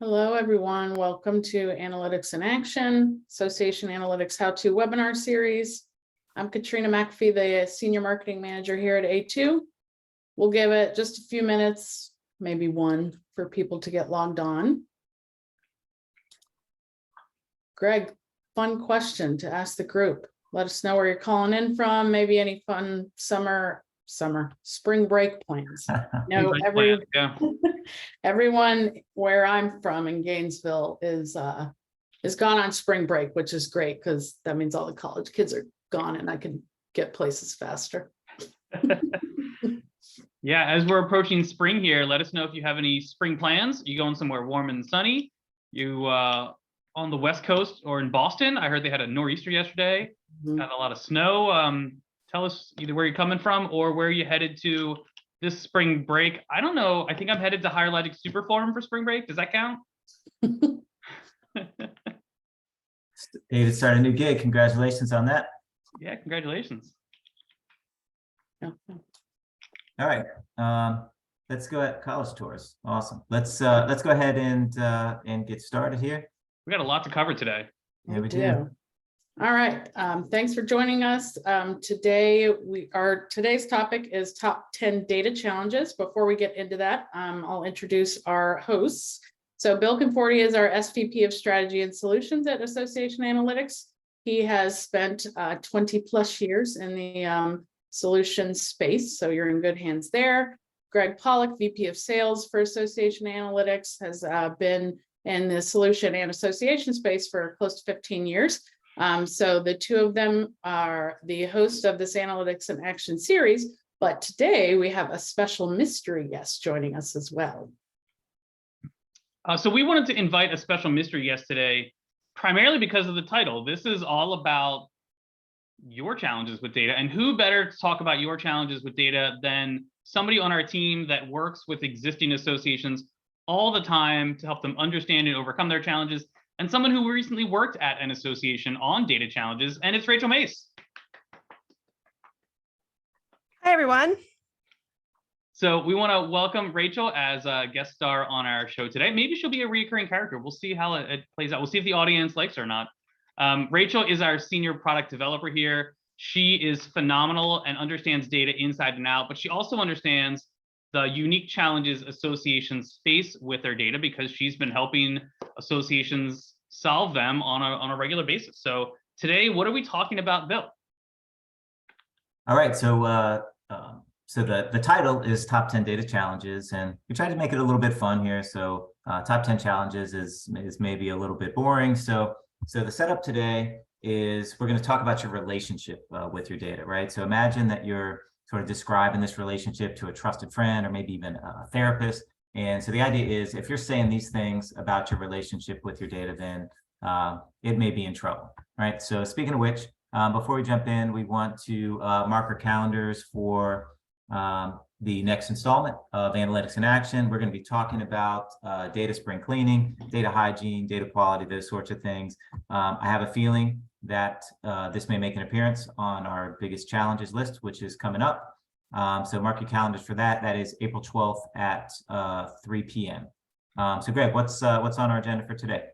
Hello, everyone. Welcome to Analytics in Action, Association Analytics How-To webinar series. I'm Katrina McAfee, the Senior Marketing Manager here at A2. We'll give it just a few minutes, maybe one, for people to get logged on. Greg, fun question to ask the group. Let us know where you're calling in from, maybe any fun spring break plans. No, everyone where I'm from in Gainesville is gone on spring break, which is great because that means all the college kids are gone and I can get places faster. Yeah, as we're approaching spring here, let us know if you have any spring plans. You going somewhere warm and sunny? You on the West Coast or in Boston? I heard they had a nor'easter yesterday. Got a lot of snow. Tell us either where you're coming from or where you headed to this spring break. I don't know. I think I'm headed to Higher Logic Superforum for spring break. Does that count? David started a new gig. Congratulations on that. Yeah, congratulations. Okay. All right. Let's go at college tours. Awesome. Let's go ahead and get started here. We got a lot to cover today. Yeah, we do. All right. Thanks for joining us. Today's topic is top 10 data challenges. Before we get into that, I'll introduce our hosts. So Bill Conforti is our SVP of Strategy and Solutions at Association Analytics. He has spent 20 plus years in the solutions space, so you're in good hands there. Greg Pollock, VP of Sales for Association Analytics, has been in the solution and association space for close to 15 years. So the two of them are the host of this Analytics in Action series, but today we have a special mystery guest joining us as well. So we wanted to invite a special mystery guest today, primarily because of the title. This is all about your challenges with data, and who better to talk about your challenges with data than somebody on our team that works with existing associations all the time to help them understand and overcome their challenges, and someone who recently worked at an association on data challenges, and it's Rachel Mace. Hi, everyone. So we want to welcome Rachel as a guest star on our show today. Maybe she'll be a recurring character. We'll see how it plays out. We'll see if the audience likes her or not. Rachel is our senior product developer here. She is phenomenal and understands data inside and out, but she also understands the unique challenges associations face with their data because she's been helping associations solve them on a regular basis. So today, what are we talking about, Bill? All right, so the title is Top 10 Data Challenges, and we tried to make it a little bit fun here. So Top 10 Challenges is maybe a little bit boring. So the setup today is we're going to talk about your relationship with your data, right? So imagine that you're sort of describing this relationship to a trusted friend or maybe even a therapist. And so the idea is if you're saying these things about your relationship with your data, then it may be in trouble, right? So speaking of which, before we jump in, we want to mark our calendars for the next installment of Analytics in Action. We're going to be talking about data spring cleaning, data hygiene, data quality, those sorts of things. I have a feeling that this may make an appearance on our biggest challenges list, which is coming up. So mark your calendars for that. That is April 12th at 3 p.m. So Greg, what's on our agenda for today?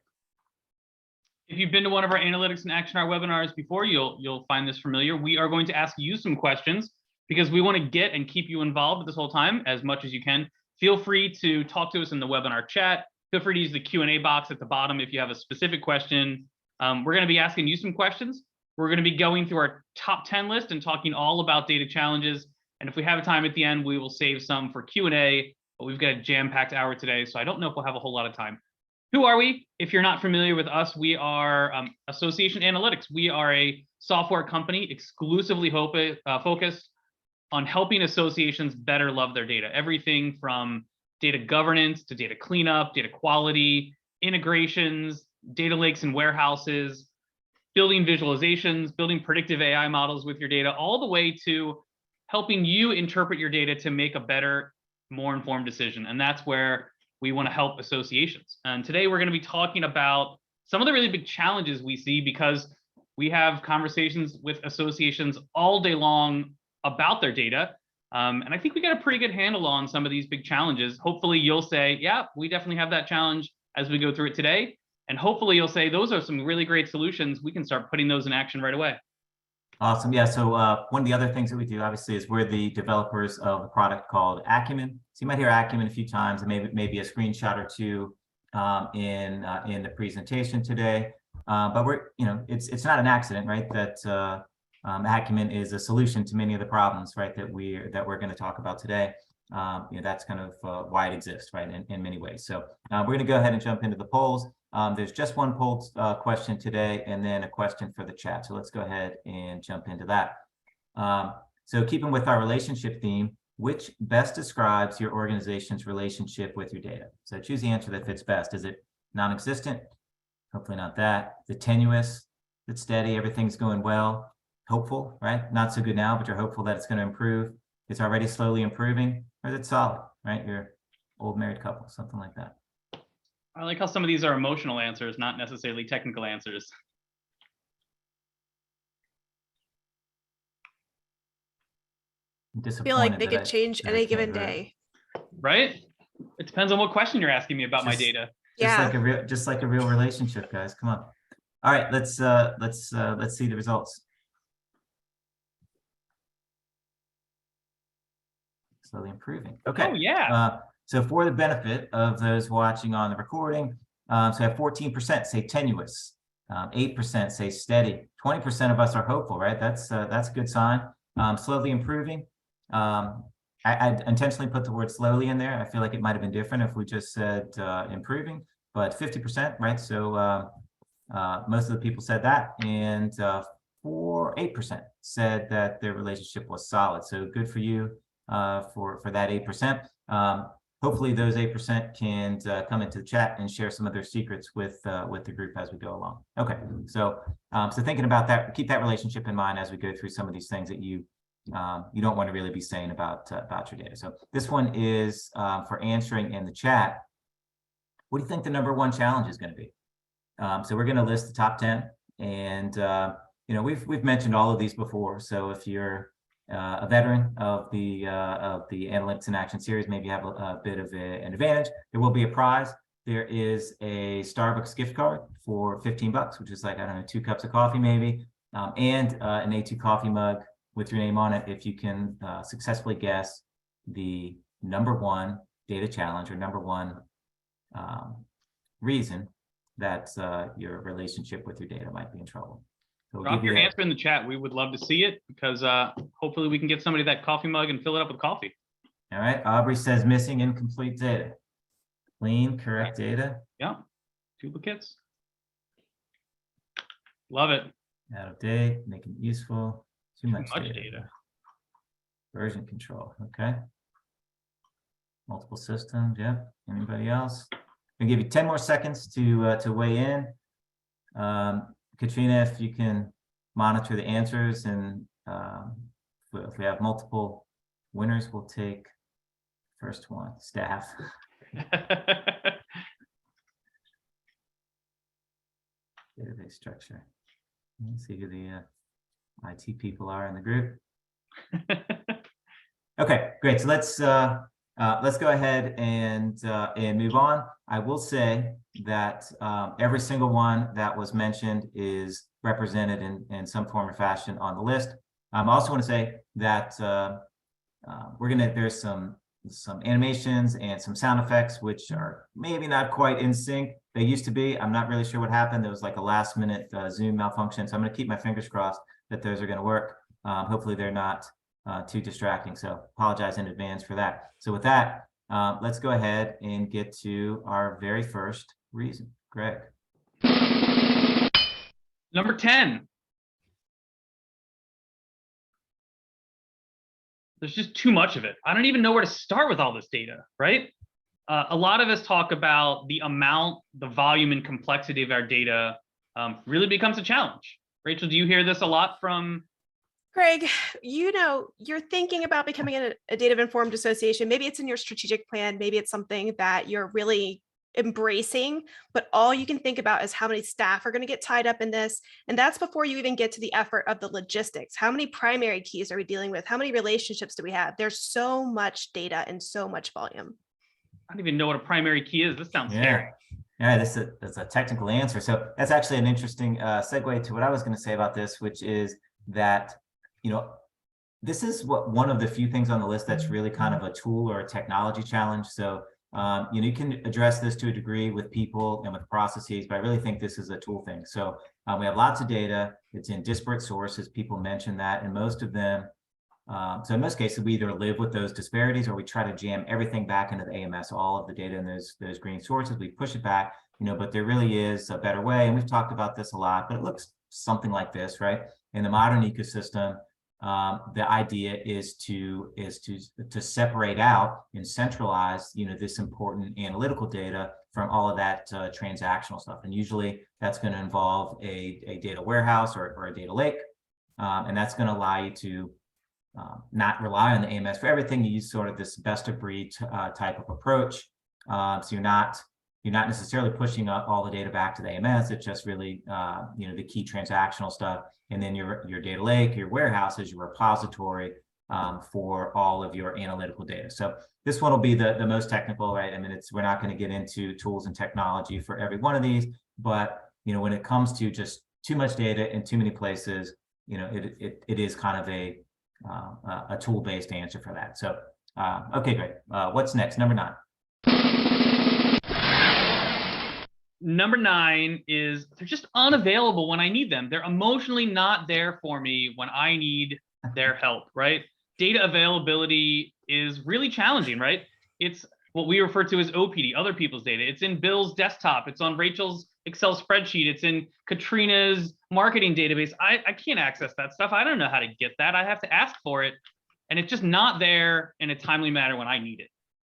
If you've been to one of our Analytics in Action, our webinars before, you'll find this familiar. We are going to ask you some questions because we want to get and keep you involved this whole time as much as you can. Feel free to talk to us in the webinar chat. Feel free to use the Q&A box at the bottom if you have a specific question. We're going to be asking you some questions. We're going to be going through our top 10 list and talking all about data challenges. And if we have time at the end, we will save some for Q&A, but we've got a jam-packed hour today, so I don't know if we'll have a whole lot of time. Who are we? If you're not familiar with us, we are Association Analytics. We are a software company exclusively focused on helping associations better love their data. Everything from data governance to data cleanup, data quality, integrations, data lakes and warehouses, building visualizations, building predictive AI models with your data, all the way to helping you interpret your data to make a better, more informed decision. And that's where we want to help associations. And today we're going to be talking about some of the really big challenges we see because we have conversations with associations all day long about their data. And I think we got a pretty good handle on some of these big challenges. Hopefully you'll say, yeah, we definitely have that challenge. as we go through it today. And hopefully you'll say, those are some really great solutions. We can start putting those in action right away. Awesome. Yeah. So one of the other things that we do, obviously, is we're the developers of a product called Acumen. So you might hear Acumen a few times, and maybe a screenshot or two in the presentation today. But it's not an accident, right? That Acumen is a solution to many of the problems, right, that we're going to talk about today. That's kind of why it exists, right, in many ways. So we're going to go ahead and jump into the polls. There's just one poll question today, and then a question for the chat. So let's go ahead and jump into that. So keeping with our relationship theme, which best describes your organization's relationship with your data? So choose the answer that fits best. Is it non-existent? Hopefully not that. Is it tenuous? Is it steady? Everything's going well? Hopeful, right? Not so good now, but you're hopeful that it's going to improve. It's already slowly improving. Or is it solid, right? You're an old married couple, something like that. I like how some of these are emotional answers, not necessarily technical answers. I feel like they could change any given day. Right? It depends on what question you're asking me about my data. Just like a real relationship, guys. Come on. All right, let's see the results. Slowly improving. Okay. Oh yeah. So for the benefit of those watching on the recording, so I have 14% say tenuous, 8% say steady, 20% of us are hopeful, right? That's a good sign. Slowly improving. I intentionally put the word slowly in there. I feel like it might have been different if we just said improving, but 50%, right? So most of the people said that, and 8% said that their relationship was solid. So good for you for that 8%. Hopefully those 8% can come into the chat and share some of their secrets with the group as we go along. Okay, so thinking about that, keep that relationship in mind as we go through some of these things that you don't want to really be saying about your data. So this one is for answering in the chat. What do you think the #1 challenge is going to be? So we're going to list the top 10, and we've mentioned all of these before. So if you're a veteran of the Analytics in Action series, maybe you have a bit of an advantage. There will be a prize. There is a Starbucks gift card for $15, which is like, I don't know, 2 cups of coffee maybe, and an A2 coffee mug with your name on it if you can successfully guess the #1 data challenge or #1 reason that your relationship with your data might be in trouble. So drop your answer in the chat. We would love to see it, because hopefully we can get somebody that coffee mug and fill it up with coffee. All right. Aubrey says missing incomplete data. Clean, correct data. Yeah. Duplicates. Love it. Out of date, making it useful. Too much data. Data. Version control. Okay. Multiple systems. Yeah. Anybody else? I'm gonna give you 10 more seconds to weigh in. Katrina, if you can monitor the answers, and if we have multiple winners, we'll take first one. Staff. Database structure. Let's see who the IT people are in the group. Okay, great. So let's go ahead and move on. I will say that every single one that was mentioned is represented in some form or fashion on the list. I also want to say that there's some animations and some sound effects which are maybe not quite in sync. They used to be. I'm not really sure what happened. There was like a last minute Zoom malfunction. So I'm going to keep my fingers crossed that those are going to work. Hopefully they're not too distracting. So apologize in advance for that. So with that, let's go ahead and get to our very first reason. Greg. Number 10. There's just too much of it. I don't even know where to start with all this data, right? A lot of us talk about the amount, the volume, and complexity of our data really becomes a challenge. Rachel, do you hear this a lot from? Craig, you're thinking about becoming a data-informed association. Maybe it's in your strategic plan. Maybe it's something that you're really embracing, but all you can think about is how many staff are going to get tied up in this. And that's before you even get to the effort of the logistics. How many primary keys are we dealing with? How many relationships do we have? There's so much data and so much volume. I don't even know what a primary key is. This sounds scary. Yeah, that's a technical answer. So that's actually an interesting segue to what I was going to say about this, which is that, you know, this is one of the few things on the list that's really kind of a tool or a technology challenge. So, you know, you can address this to a degree with people and with processes, but I really think this is a tool thing. So we have lots of data. It's in disparate sources. People mention that, and most of them, so in most cases, we either live with those disparities or we try to jam everything back into the AMS, all of the data in those green sources, we push it back, you know, but there really is a better way. And we've talked about this a lot, but it looks something like this, right? In the modern ecosystem, the idea is to separate out and centralize, you know, this important analytical data from all of that transactional stuff. And usually that's going to involve a data warehouse or a data lake. And that's going to allow you to not rely on the AMS for everything. You use sort of this best of breed type of approach. So you're not necessarily pushing up all the data back to the AMS. It's just really you know, the key transactional stuff. And then your data lake, your warehouse is your repository for all of your analytical data. So this one will be the most technical, right? I mean, we're not going to get into tools and technology for every one of these, but you know, when it comes to just too much data in too many places, you know, it is kind of a tool-based answer for that. So, okay, great. What's next? Number 9. Number 9 is they're just unavailable when I need them. They're emotionally not there for me when I need their help, right? Data availability is really challenging, right? It's what we refer to as OPD, other people's data. It's in Bill's desktop. It's on Rachel's Excel spreadsheet. It's in Katrina's marketing database. I can't access that stuff. I don't know how to get that. I have to ask for it. And it's just not there in a timely manner when I need it.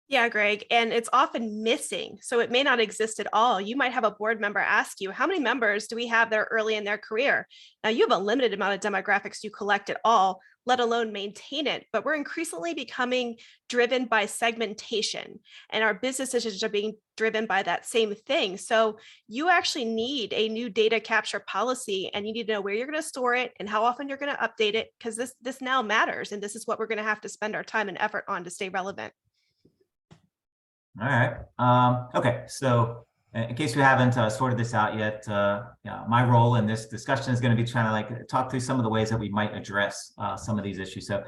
Yeah, Greg, and it's often missing. So it may not exist at all. You might have a board member ask you, how many members do we have that are early in their career? Now you have a limited amount of demographics you collect at all, let alone maintain it. But we're increasingly becoming driven by segmentation, and our business decisions are being driven by that same thing. So you actually need a new data capture policy, and you need to know where you're going to store it and how often you're going to update it, because this now matters. And this is what we're going to have to spend our time and effort on to stay relevant. All right. Okay. So in case we haven't sorted this out yet, yeah, my role in this discussion is going to be trying to like talk through some of the ways that we might address some of these issues. So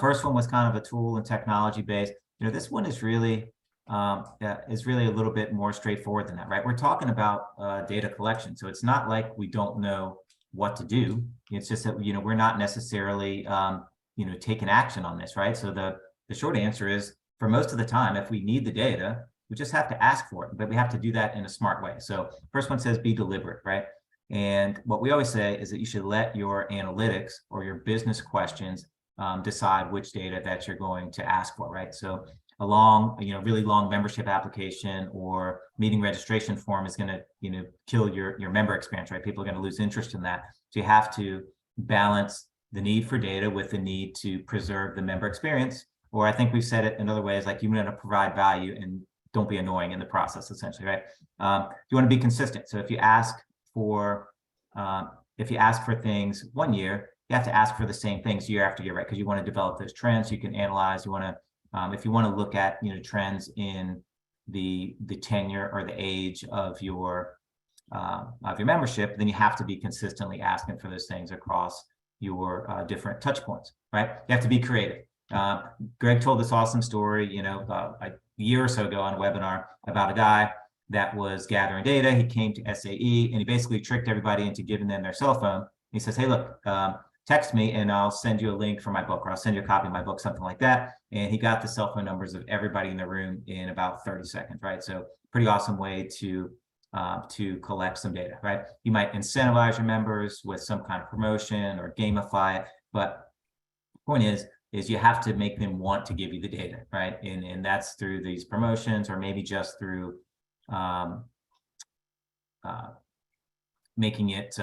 first one was kind of a tool and technology based. You know, this one is really a little bit more straightforward than that, right? We're talking about data collection, so it's not like we don't know what to do. It's just that, you know, we're not necessarily you know, taking action on this, right? So the short answer is, for most of the time, if we need the data, we just have to ask for it, but we have to do that in a smart way. So first one says be deliberate, right? And what we always say is that you should let your analytics or your business questions decide which data that you're going to ask for, right? So a long, you know, really long membership application or meeting registration form is going to, you know, kill your member experience, right? People are going to lose interest in that. So you have to balance the need for data with the need to preserve the member experience. Or I think we've said it in other ways, like you want to provide value and don't be annoying in the process, essentially, right? You want to be consistent. So if you ask for things one year, you have to ask for the same things year after year, right? Because you want to develop those trends. You can analyze. You want to, if you want to look at, you know, trends in the tenure or the age of your membership, then you have to be consistently asking for those things across your different touch points, right? You have to be creative. Greg told this awesome story, you know, a year or so ago on a webinar about a guy that was gathering data. He came to SAE and he basically tricked everybody into giving them their cell phone. He says, hey, look, text me and I'll send you a link for my book, or I'll send you a copy of my book, something like that. And he got the cell phone numbers of everybody in the room in about 30 seconds, right? So pretty awesome way to collect some data, right? You might incentivize your members with some kind of promotion or gamify it, but the point is you have to make them want to give you the data, right? And that's through these promotions, or maybe just through making it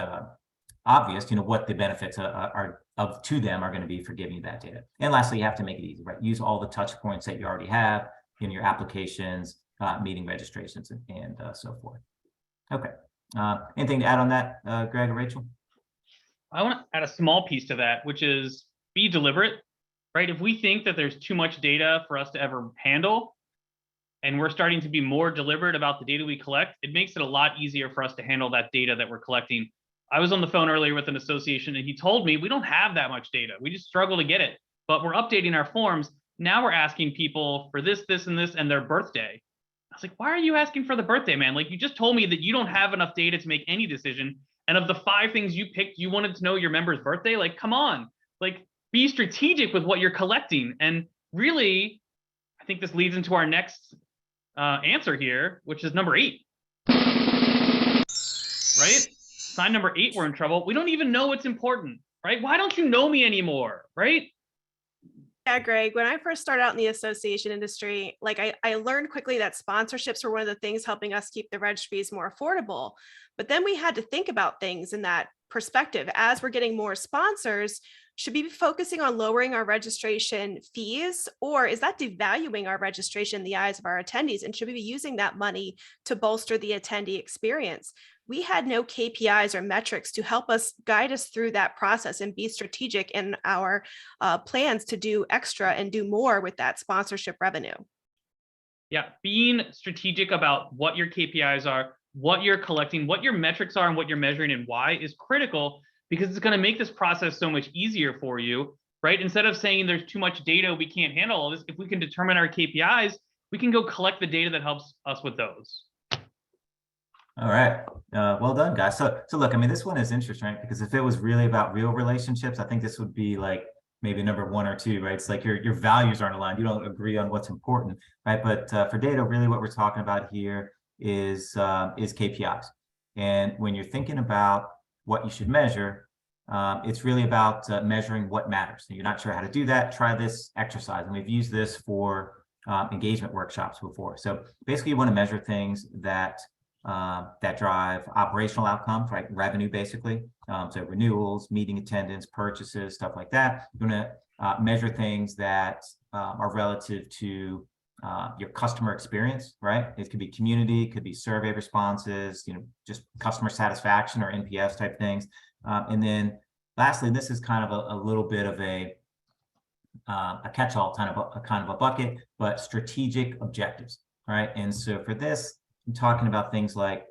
obvious, you know, what the benefits to them are going to be for giving you that data. And lastly, you have to make it easy, right? Use all the touch points that you already have in your applications, meeting registrations, and so forth. Okay. Anything to add on that, Greg or Rachel? I want to add a small piece to that, which is be deliberate, right? If we think that there's too much data for us to ever handle, and we're starting to be more deliberate about the data we collect, it makes it a lot easier for us to handle that data that we're collecting. I was on the phone earlier with an association, and he told me we don't have that much data. We just struggle to get it, but we're updating our forms. Now we're asking people for this, this, and this, and their birthday. I was like, why are you asking for the birthday, man? Like, you just told me that you don't have enough data to make any decision. And of the 5 things you picked, you wanted to know your member's birthday? Like, come on, like, be strategic with what you're collecting. And really, I think this leads into our next answer here, which is number 8. Right? Sign number 8, we're in trouble. We don't even know what's important, right? Why don't you know me anymore, right? Yeah, Greg, when I first started out in the association industry, like I learned quickly that sponsorships were one of the things helping us keep the reg fees more affordable. But then we had to think about things in that perspective. As we're getting more sponsors, should we be focusing on lowering our registration fees, or is that devaluing our registration in the eyes of our attendees? And should we be using that money to bolster the attendee experience? We had no KPIs or metrics to help us guide us through that process and be strategic in our plans to do extra and do more with that sponsorship revenue. Yeah, being strategic about what your KPIs are, what you're collecting, what your metrics are, and what you're measuring and why is critical, because it's going to make this process so much easier for you, right? Instead of saying there's too much data, we can't handle all this, if we can determine our KPIs, we can go collect the data that helps us with those. All right. Well done, guys. So look, I mean, this one is interesting, right? Because if it was really about real relationships, I think this would be like maybe number 1 or 2, right? It's like your values aren't aligned. You don't agree on what's important, right? But for data, really what we're talking about here is KPIs. And when you're thinking about what you should measure, it's really about measuring what matters. And you're not sure how to do that, try this exercise. And we've used this for engagement workshops before. So basically you want to measure things that drive operational outcomes, right? Revenue, basically. So renewals, meeting attendance, purchases, stuff like that. You're going to measure things that are relative to your customer experience, right? It could be community, it could be survey responses, just customer satisfaction or NPS type things. And then lastly, this is kind of a little bit of a catch-all, kind of a bucket, but strategic objectives, right? And so for this, I'm talking about things like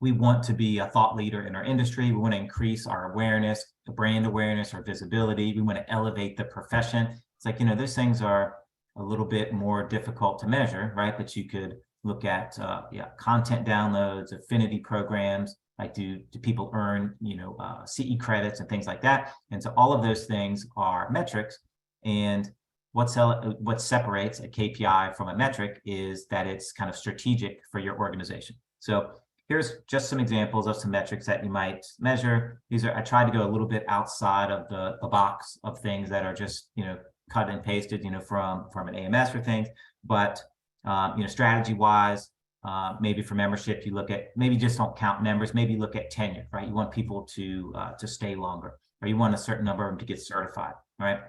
we want to be a thought leader in our industry. We want to increase our awareness, the brand awareness, our visibility. We want to elevate the profession. It's like, those things are a little bit more difficult to measure, right? But you could look at content downloads, affinity programs, like do people earn, CE credits and things like that. And so all of those things are metrics. And what separates a KPI from a metric is that it's kind of strategic for your organization. So here's just some examples of some metrics that you might measure. I tried to go a little bit outside of the box of things that are just, cut and pasted, from an AMS for things. But, strategy wise, maybe for membership, you look at, maybe just don't count members, maybe look at tenure, right? You want people to stay longer, or you want a certain number of them to get certified, right?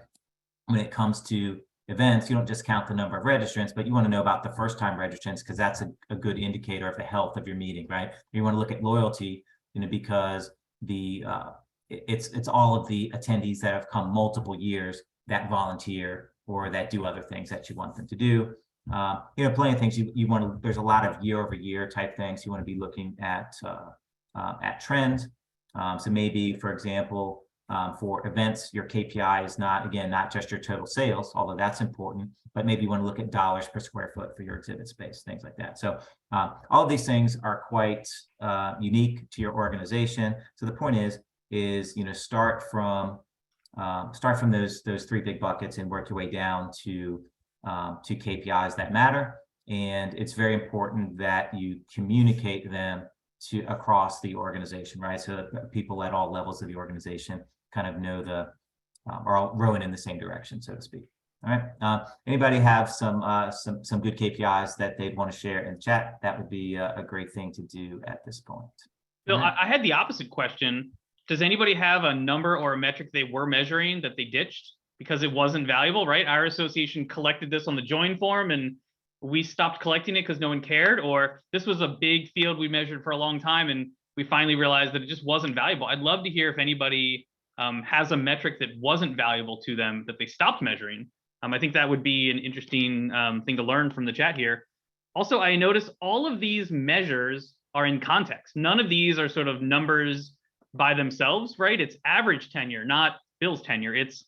When it comes to events, you don't just count the number of registrants, but you want to know about the first-time registrants, because that's a good indicator of the health of your meeting, right? You want to look at loyalty, because it's all of the attendees that have come multiple years that volunteer or that do other things that you want them to do. Plenty of things you want to. There's a lot of year-over-year type things you want to be looking at trends. So maybe, for example, for events, your KPI is not just your total sales, although that's important, but maybe you want to look at dollars per square foot for your exhibit space, things like that. So all of these things are quite unique to your organization. So the point is start from those 3 big buckets and work your way down to KPIs that matter. And it's very important that you communicate them across the organization, right? So that people at all levels of the organization kind of know are all rowing in the same direction, so to speak. All right. Anybody have some good KPIs that they'd want to share in the chat? That would be a great thing to do at this point. Bill, I had the opposite question. Does anybody have a number or a metric they were measuring that they ditched because it wasn't valuable, right? Our association collected this on the join form and we stopped collecting it because no one cared, or this was a big field we measured for a long time and we finally realized that it just wasn't valuable. I'd love to hear if anybody has a metric that wasn't valuable to them that they stopped measuring. I think that would be an interesting thing to learn from the chat here. Also, I noticed all of these measures are in context. None of these are sort of numbers by themselves, right? It's average tenure, not Bill's tenure. It's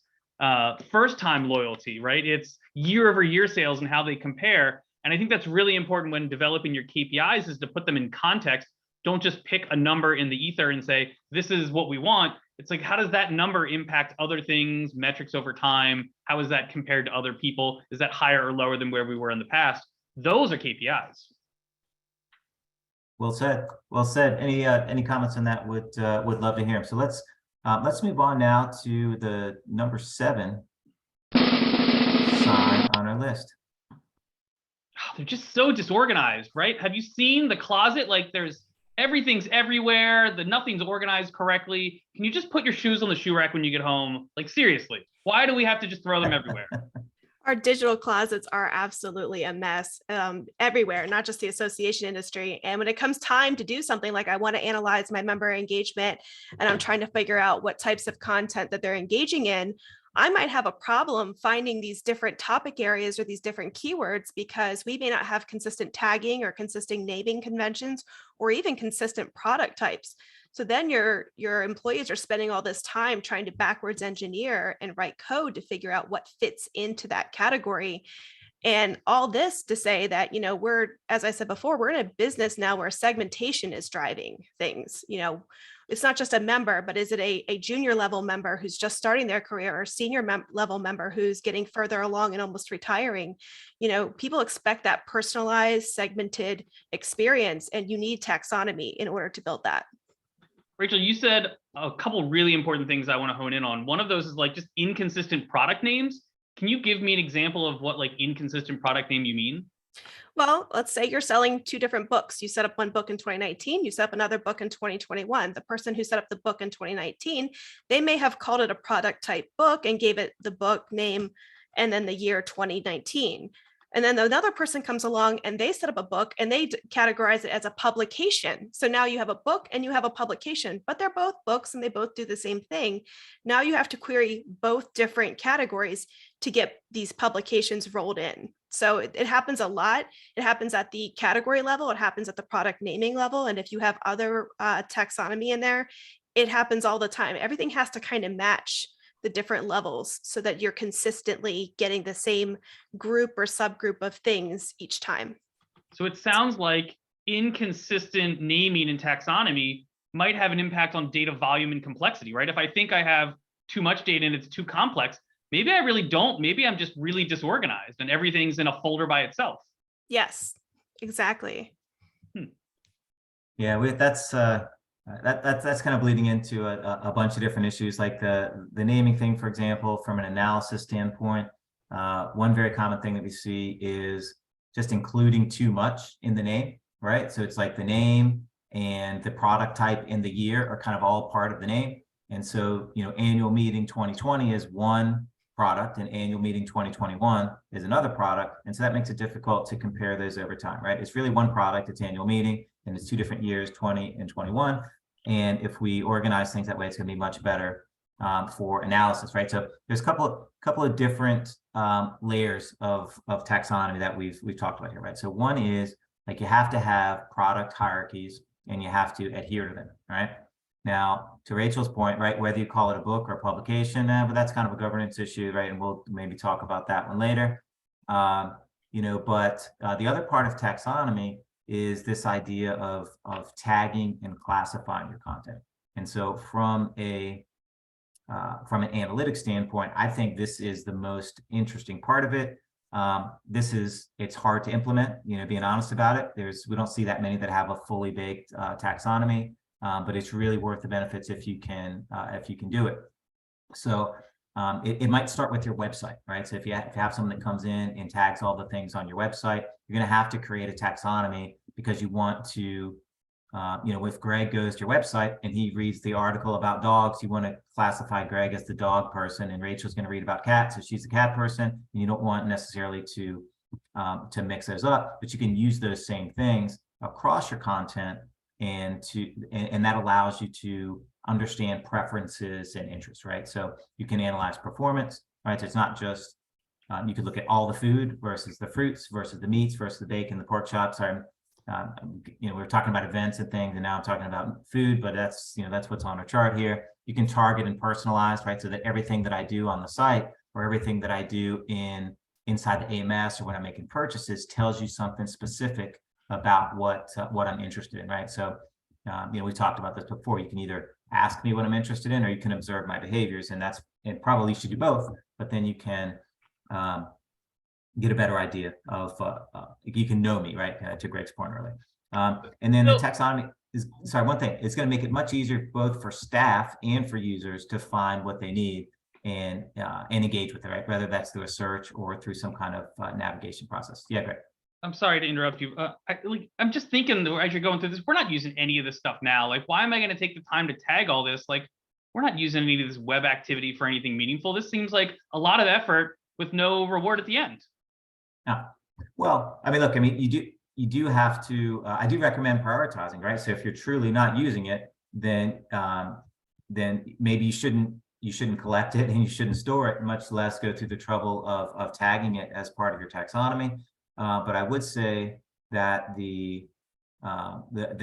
first time loyalty, right? It's year over year sales and how they compare. And I think that's really important when developing your KPIs, is to put them in context. Don't just pick a number in the ether and say, this is what we want. It's like, how does that number impact other things, metrics over time? How is that compared to other people? Is that higher or lower than where we were in the past? Those are KPIs. Well said. Well said. Any comments on that? Would love to hear them. So let's move on now to the number 7 sign on our list. They're just so disorganized, right? Have you seen the closet? Like, everything's everywhere. Nothing's organized correctly. Can you just put your shoes on the shoe rack when you get home? Like, seriously, why do we have to just throw them everywhere? Our digital closets are absolutely a mess everywhere, not just the association industry. And when it comes time to do something like I want to analyze my member engagement and I'm trying to figure out what types of content that they're engaging in, I might have a problem finding these different topic areas or these different keywords because we may not have consistent tagging or consistent naming conventions or even consistent product types. So then your employees are spending all this time trying to backwards engineer and write code to figure out what fits into that category. And all this to say that, we're, as I said before, we're in a business now where segmentation is driving things. It's not just a member, but is it a junior level member who's just starting their career or senior level member who's getting further along and almost retiring? People expect that personalized, segmented experience, and you need taxonomy in order to build that. Rachel, you said a couple really important things I want to hone in on. One of those is like just inconsistent product names. Can you give me an example of what like inconsistent product name you mean? Well, let's say you're selling 2 different books. You set up one book in 2019, you set up another book in 2021. The person who set up the book in 2019, they may have called it a product type book and gave it the book name and then the year 2019. And then another person comes along and they set up a book and they categorize it as a publication. So now you have a book and you have a publication, but they're both books and they both do the same thing. Now you have to query both different categories to get these publications rolled in. So it happens a lot. It happens at the category level. It happens at the product naming level. And if you have other taxonomy in there, it happens all the time. Everything has to kind of match the different levels so that you're consistently getting the same group or subgroup of things each time. So it sounds like inconsistent naming and taxonomy might have an impact on data volume and complexity, right? If I think I have too much data and it's too complex, maybe I really don't. Maybe I'm just really disorganized and everything's in a folder by itself. Yes, exactly. Yeah, that's kind of bleeding into a bunch of different issues, like the naming thing, for example. From an analysis standpoint, one very common thing that we see is just including too much in the name, right? So it's like the name and the product type in the year are kind of all part of the name. And so, annual meeting 2020 is one product and annual meeting 2021 is another product. And so that makes it difficult to compare those over time, right? It's really one product, it's annual meeting, and it's 2 different years, 20 and 21. And if we organize things that way, it's going to be much better for analysis, right? So there's a couple of different layers of taxonomy that we've talked about here, right? So one is like you have to have product hierarchies and you have to adhere to them, right? Now, to Rachel's point, right, whether you call it a book or a publication, but that's kind of a governance issue, right? And we'll maybe talk about that one later. But the other part of taxonomy is this idea of tagging and classifying your content. And so from an analytics standpoint, I think this is the most interesting part of it. It's hard to implement, being honest about it. We don't see that many that have a fully baked taxonomy, but it's really worth the benefits if you can do it. So it might start with your website, right? So if you have someone that comes in and tags all the things on your website, you're going to have to create a taxonomy because you want to, if Greg goes to your website and he reads the article about dogs, you want to classify Greg as the dog person, and Rachel's going to read about cats, so she's the cat person. And you don't want necessarily to mix those up, but you can use those same things across your content, and that allows you to understand preferences and interests, right? So you can analyze performance, right? So it's not just You could look at all the food versus the fruits versus the meats versus the bacon, the pork chops. We were talking about events and things, and now I'm talking about food, but that's what's on our chart here. You can target and personalize, right? So that everything that I do on the site or everything that I do inside the AMS or when I'm making purchases tells you something specific about what I'm interested in, right? So, we talked about this before. You can either ask me what I'm interested in, or you can observe my behaviors, and probably you should do both. But then you can get a better idea of you can know me, right? To Greg's point earlier. And then the taxonomy is, sorry, one thing, it's going to make it much easier both for staff and for users to find what they need and engage with it, right? Whether that's through a search or through some kind of navigation process. Yeah, Greg. I'm sorry to interrupt you. I'm just thinking as you're going through this, we're not using any of this stuff now. Like, why am I going to take the time to tag all this? Like, we're not using any of this web activity for anything meaningful. This seems like a lot of effort with no reward at the end. Yeah. Well, you do have to, I do recommend prioritizing, right? So if you're truly not using it, then maybe you shouldn't collect it and you shouldn't store it, much less go through the trouble of tagging it as part of your taxonomy. But I would say that the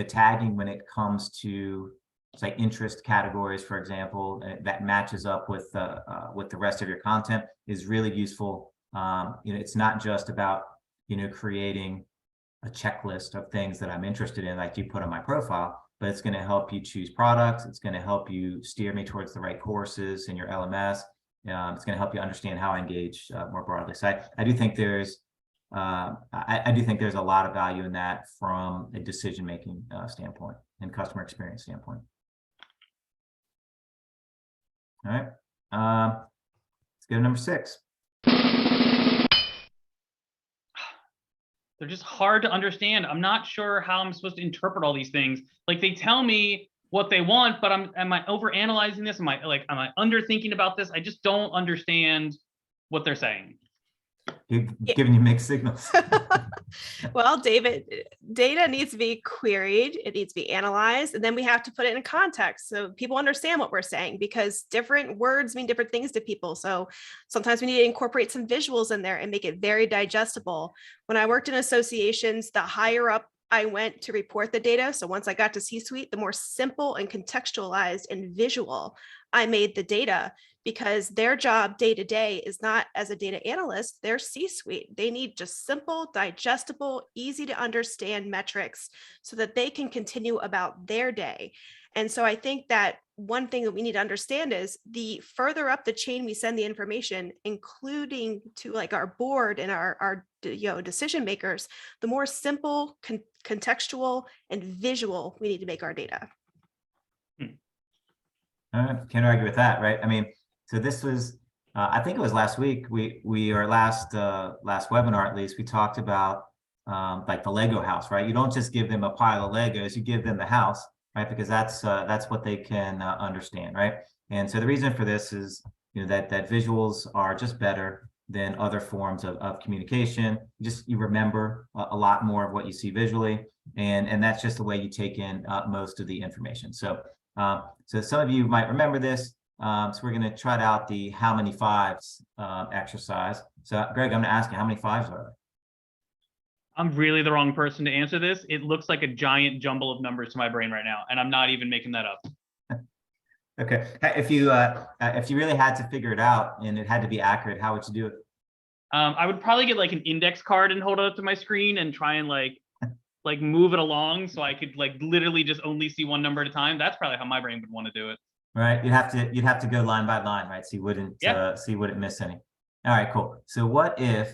tagging, when it comes to say interest categories, for example, that matches up with the rest of your content, is really useful. It's not just about creating a checklist of things that I'm interested in, like you put on my profile, but it's going to help you choose products. It's going to help you steer me towards the right courses in your LMS. It's going to help you understand how I engage more broadly. So I do think there's I do think there's a lot of value in that from a decision-making standpoint and customer experience standpoint. All right, let's go to number 6. They're just hard to understand. I'm not sure how I'm supposed to interpret all these things. Like, they tell me what they want, but am I overanalyzing this? Am I underthinking about this? I just don't understand what they're saying. Giving you mixed signals. Well, David, data needs to be queried, it needs to be analyzed, and then we have to put it in context so people understand what we're saying, because different words mean different things to people. So sometimes we need to incorporate some visuals in there and make it very digestible. When I worked in associations, the higher up I went to report the data, so once I got to C-suite, the more simple and contextualized and visual I made the data, because their job day to day is not as a data analyst, they're C-suite. They need just simple, digestible, easy to understand metrics so that they can continue about their day. And so I think that one thing that we need to understand is the further up the chain we send the information, including to like our board and our decision makers, the more simple, contextual, and visual we need to make our data. Can't argue with that, right? I mean, so this was, I think it was last week. Last webinar, at least, we talked about like the Lego house, right? You don't just give them a pile of Legos, you give them the house, right? Because that's what they can understand, right? And so the reason for this is, that visuals are just better than other forms of communication. You remember a lot more of what you see visually, and that's just the way you take in most of the information. So some of you might remember this. So we're going to try out the how many fives exercise. So Greg, I'm going to ask you, how many fives are there? I'm really the wrong person to answer this. It looks like a giant jumble of numbers to my brain right now, and I'm not even making that up. Okay. If you really had to figure it out and it had to be accurate, how would you do it? I would probably get like an index card and hold it up to my screen and try and like move it along so I could like literally just only see one number at a time. That's probably how my brain would want to do it. Right. You'd have to go line by line, right? So you wouldn't miss any. All right, cool. So what if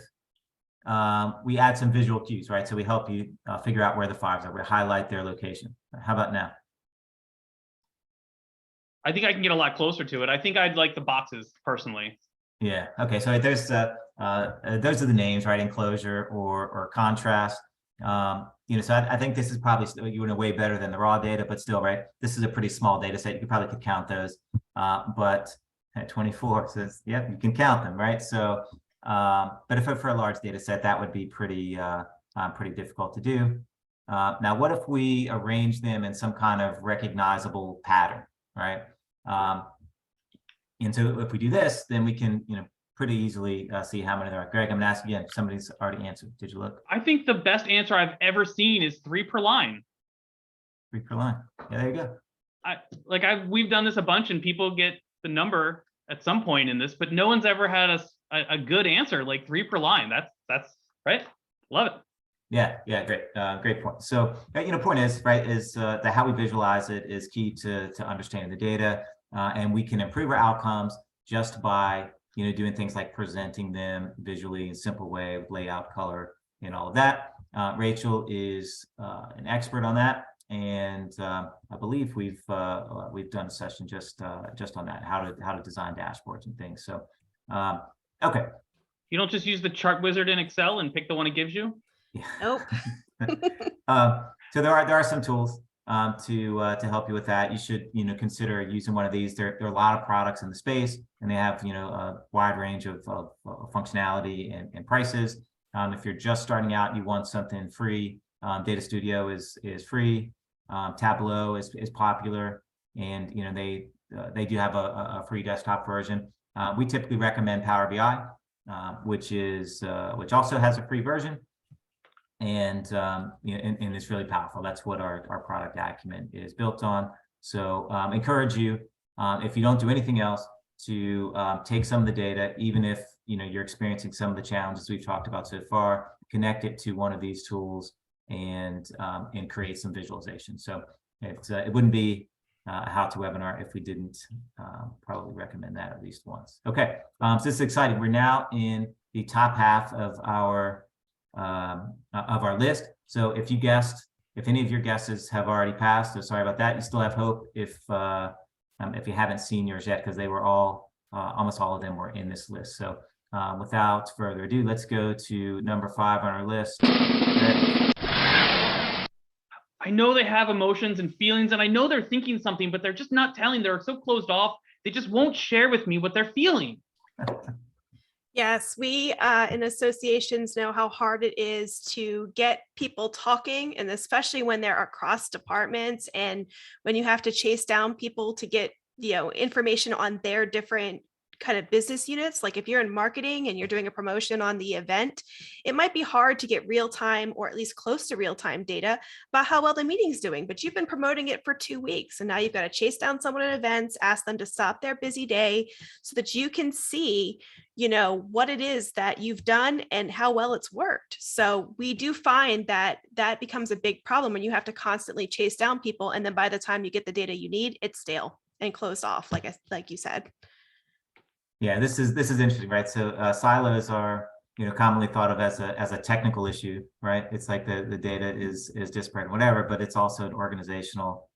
we add some visual cues, right? So we help you figure out where the fives are. We highlight their location. How about now? I think I can get a lot closer to it. I think I'd like the boxes personally. Yeah. Okay. So there's those are the names, right? Enclosure or contrast. So I think this is probably way better than the raw data, but still, right? This is a pretty small data set. You probably could count those, but at 24 says, yep, you can count them, right? So, but if for a large data set, that would be pretty difficult to do. Now, what if we arrange them in some kind of recognizable pattern, right? And so if we do this, then we can, pretty easily see how many there are. Greg, I'm gonna ask again. Somebody's already answered. Did you look? I think the best answer I've ever seen is 3 per line. 3 per line. Yeah, there you go. We've done this a bunch, and people get the number at some point in this, but no one's ever had a good answer like 3 per line. That's right. Love it. Yeah, great point. So, point is, right, is that how we visualize it is key to understanding the data, and we can improve our outcomes just by, doing things like presenting them visually in a simple way with layout, color, and all of that. Rachel is an expert on that, and I believe we've done a session just on that, how to design dashboards and things. So, okay. You don't just use the chart wizard in Excel and pick the one it gives you? Yeah. Nope. So there are some tools to help you with that. You should consider using one of these. There are a lot of products in the space, and they have a wide range of functionality and prices. If you're just starting out, you want something free. Data Studio is free. Tableau is popular, and they do have a free desktop version. We typically recommend Power BI, which also has a free version. And and it's really powerful. That's what our product acumen is built on. So encourage you, if you don't do anything else, to take some of the data, even if you're experiencing some of the challenges we've talked about so far, connect it to one of these tools and create some visualization. So it wouldn't be a how-to webinar if we didn't probably recommend that at least once. Okay, so this is exciting. We're now in the top half of our list. So if any of your guesses have already passed, so sorry about that. You still have hope if you haven't seen yours yet, because they were all, almost all of them were in this list. So without further ado, let's go to number 5 on our list. I know they have emotions and feelings, and I know they're thinking something, but they're just not telling. They're so closed off. They just won't share with me what they're feeling. Yes, we in associations know how hard it is to get people talking, and especially when they're across departments and when you have to chase down people to get information on their different kind of business units. Like if you're in marketing and you're doing a promotion on the event, it might be hard to get real-time or at least close to real-time data about how well the meeting's doing, but you've been promoting it for 2 weeks, and now you've got to chase down someone at events, ask them to stop their busy day so that you can see what it is that you've done and how well it's worked. So we do find that becomes a big problem when you have to constantly chase down people, and then by the time you get the data you need, it's stale and closed off, like you said. Yeah, this is interesting, right? So silos are commonly thought of as a technical issue, right? It's like the data is disparate, whatever, but it's also an organizational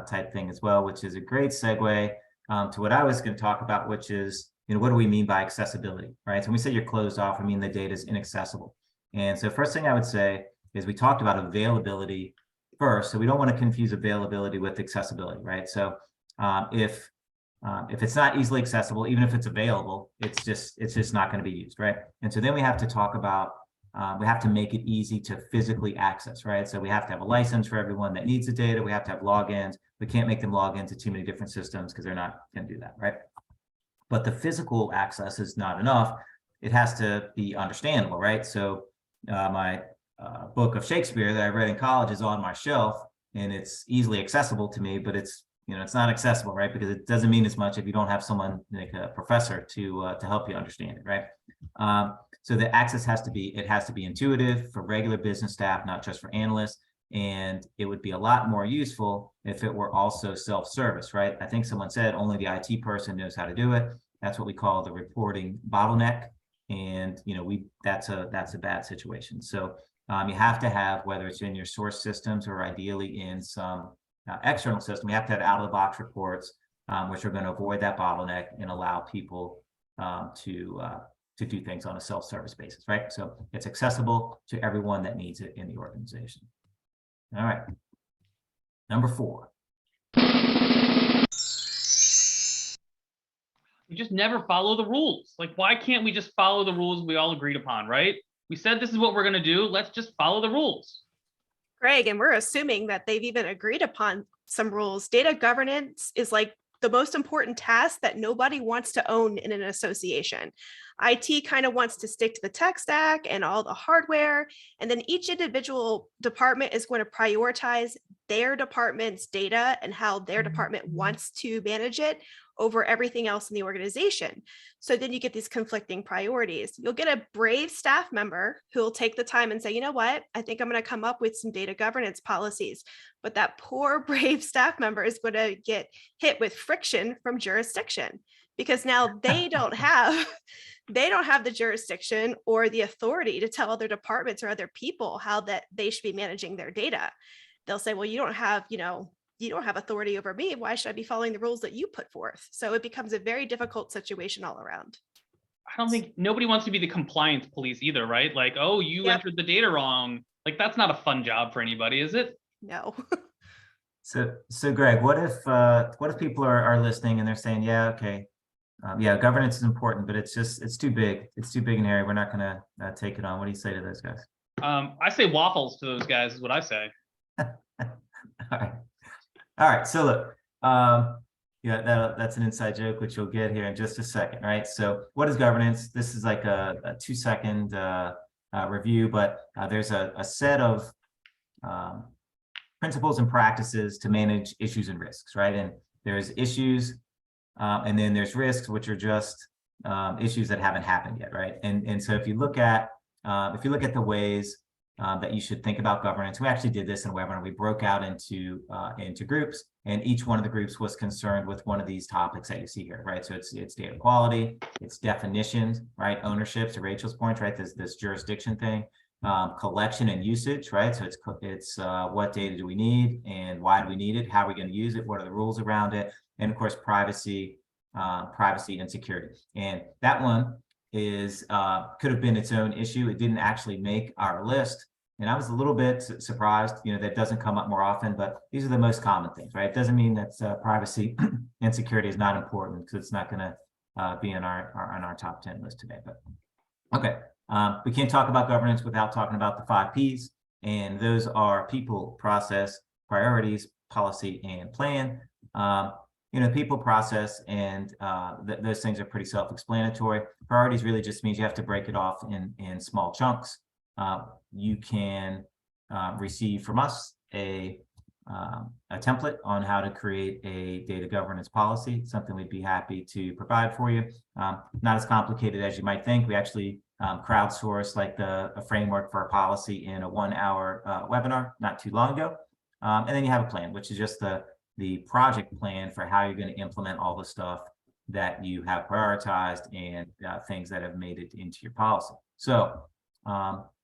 type thing as well, which is a great segue to what I was going to talk about, which is what do we mean by accessibility, right? So when we say you're closed off, I mean the data is inaccessible. And so first thing I would say is we talked about availability first, so we don't want to confuse availability with accessibility, right? So if it's not easily accessible, even if it's available, it's just not going to be used, right? And so then we have to talk about, we have to make it easy to physically access, right? So we have to have a license for everyone that needs the data. We have to have logins. We can't make them log into too many different systems because they're not going to do that, right? But the physical access is not enough. It has to be understandable, right? So my book of Shakespeare that I read in college is on my shelf, and it's easily accessible to me, but it's not accessible, right? Because it doesn't mean as much if you don't have someone like a professor to help you understand it, right? So the access has to be intuitive for regular business staff, not just for analysts. And it would be a lot more useful if it were also self-service, right? I think someone said only the IT person knows how to do it. That's what we call the reporting bottleneck. And that's a bad situation. So you have to have, whether it's in your source systems or ideally in some external system, you have to have out-of-the-box reports, which are going to avoid that bottleneck and allow people to do things on a self-service basis, right? So it's accessible to everyone that needs it in the organization. All right. Number 4. We just never follow the rules. Like, why can't we just follow the rules we all agreed upon, right? We said this is what we're going to do. Let's just follow the rules. Greg, and we're assuming that they've even agreed upon some rules. Data governance is like the most important task that nobody wants to own in an association. IT kind of wants to stick to the tech stack and all the hardware, and then each individual department is going to prioritize their department's data and how their department wants to manage it over everything else in the organization. So then you get these conflicting priorities. You'll get a brave staff member who will take the time and say, you know what, I think I'm going to come up with some data governance policies. But that poor brave staff member is going to get hit with friction from jurisdiction, because now they don't have the jurisdiction or the authority to tell other departments or other people how that they should be managing their data. They'll say, well, you don't have authority over me. Why should I be following the rules that you put forth? So it becomes a very difficult situation all around. I don't think nobody wants to be the compliance police either, right? Like, oh, you entered the data wrong. Like, that's not a fun job for anybody, is it? No. So Greg, what if people are listening and they're saying, yeah, okay, yeah, governance is important, but it's too big. It's too big and hairy. We're not going to take it on. What do you say to those guys? I say waffles to those guys is what I say. All right. So look, yeah, that's an inside joke, which you'll get here in just a second. Right. So what is governance? This is like a 2-second review, but there's a set of principles and practices to manage issues and risks. Right. And there's issues and then there's risks, which are just issues that haven't happened yet. Right. And so if you look at the ways that you should think about governance. We actually did this in a webinar. We broke out into groups, and each one of the groups was concerned with one of these topics that you see here, right? So it's data quality, it's definitions, right? Ownership, to Rachel's point, right? This jurisdiction thing, collection and usage, right? So it's what data do we need and why do we need it? How are we going to use it? What are the rules around it? And of course, privacy and security. And that one is could have been its own issue. It didn't actually make our list, and I was a little bit surprised, that doesn't come up more often, but these are the most common things, right? It doesn't mean that privacy and security is not important, because it's not going to be on our top 10 list today. But okay, we can't talk about governance without talking about the 5 Ps, and those are people, process, priorities, policy, and plan. People, process, and those things are pretty self-explanatory. Priorities really just means you have to break it off in small chunks. You can receive from us a template on how to create a data governance policy, something we'd be happy to provide for you. Not as complicated as you might think. We actually crowdsourced like a framework for a policy in a 1-hour webinar not too long ago. And then you have a plan, which is just the project plan for how you're going to implement all the stuff that you have prioritized and things that have made it into your policy. So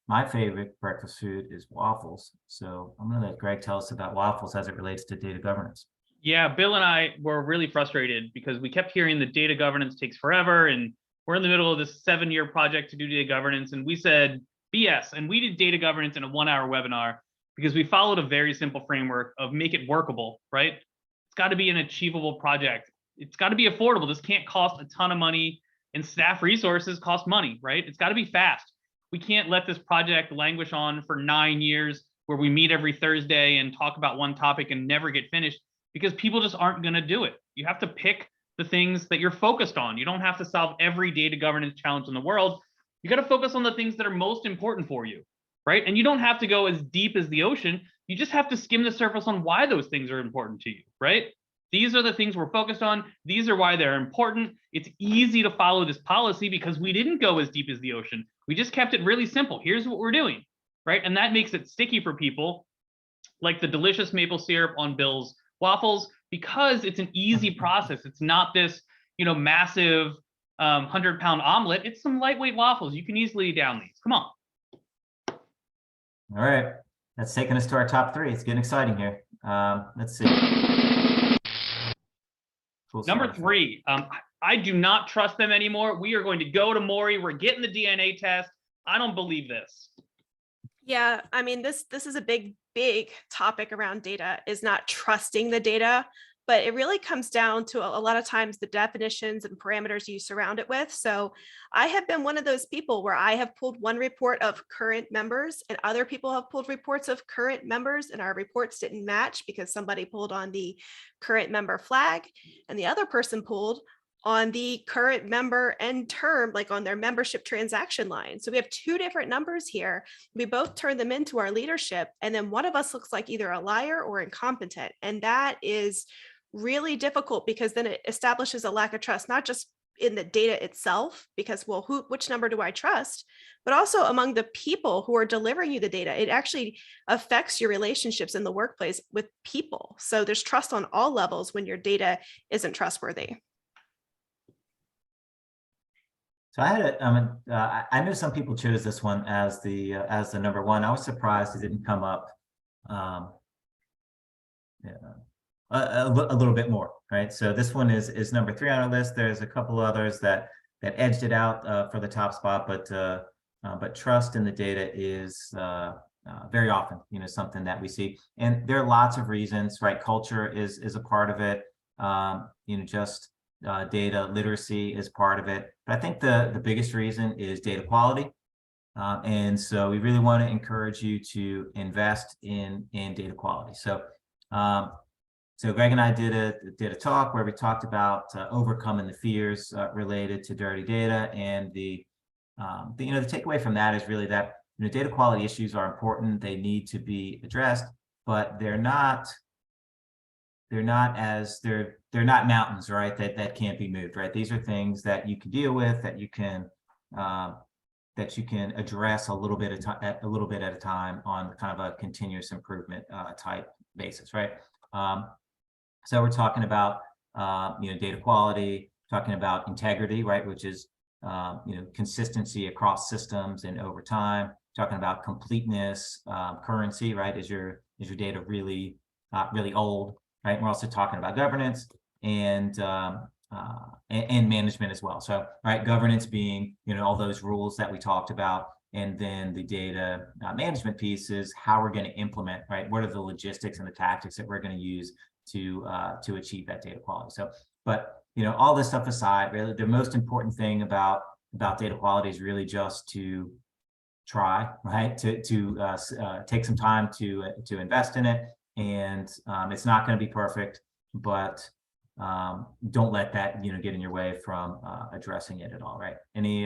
my favorite breakfast food is waffles. So I'm going to let Greg tell us about waffles as it relates to data governance. Yeah, Bill and I were really frustrated because we kept hearing that data governance takes forever, and we're in the middle of this 7-year project to do data governance. And we said, BS. And we did data governance in a 1-hour webinar, because we followed a very simple framework of make it workable, right? It's got to be an achievable project. It's got to be affordable. This can't cost a ton of money, and staff resources cost money, right? It's got to be fast. We can't let this project languish on for 9 years where we meet every Thursday and talk about one topic and never get finished, because people just aren't going to do it. You have to pick the things that you're focused on. You don't have to solve every data governance challenge in the world. You got to focus on the things that are most important for you. Right? And you don't have to go as deep as the ocean. You just have to skim the surface on why those things are important to you, right? These are the things we're focused on. These are why they're important. It's easy to follow this policy because we didn't go as deep as the ocean. We just kept it really simple. Here's what we're doing, right? And that makes it sticky for people, like the delicious maple syrup on Bill's waffles, because it's an easy process. It's not this, massive 100-pound omelet. It's some lightweight waffles. You can easily down these. Come on. All right, that's taking us to our top 3. It's getting exciting here. Let's see. Number 3, I do not trust them anymore. We are going to go to Maury. We're getting the DNA test. I don't believe this. Yeah, I mean, this is a big topic around data, is not trusting the data. but it really comes down to a lot of times the definitions and parameters you surround it with. So I have been one of those people where I have pulled one report of current members and other people have pulled reports of current members, and our reports didn't match because somebody pulled on the current member flag and the other person pulled on the current member end term, like on their membership transaction line. So we have two different numbers here. We both turn them into our leadership, and then one of us looks like either a liar or incompetent. And that is really difficult because then it establishes a lack of trust, not just in the data itself, because, well, which number do I trust, but also among the people who are delivering you the data. It actually affects your relationships in the workplace with people. So there's trust on all levels when your data isn't trustworthy. So I had I know some people chose this one as the number one. I was surprised it didn't come up a little bit more, right? So this one is number 3 on our list. There's a couple others that edged it out for the top spot, but trust in the data is very often, something that we see, and there are lots of reasons, right? Culture is a part of it. Just data literacy is part of it. But I think the biggest reason is data quality. And so we really want to encourage you to invest in data quality. So Greg and I did a talk where we talked about overcoming the fears related to dirty data, and the takeaway from that is really that data quality issues are important. They need to be addressed, but they're not mountains, right? That can't be moved, right? These are things that you can deal with, that you can address a little bit at a time on kind of a continuous improvement type basis, right? So we're talking about data quality, talking about integrity, right? Which is consistency across systems and over time. Talking about completeness, currency, right? Is your data really old? Right. We're also talking about governance and management as well. So, right, governance being, all those rules that we talked about, and then the data management piece is how we're going to implement, right? What are the logistics and the tactics that we're going to use to achieve that data quality? So, but all this stuff aside, really, the most important thing about data quality is really just to try, right? To take some time to invest in it. And it's not going to be perfect, but don't let that get in your way from addressing it at all, right? Any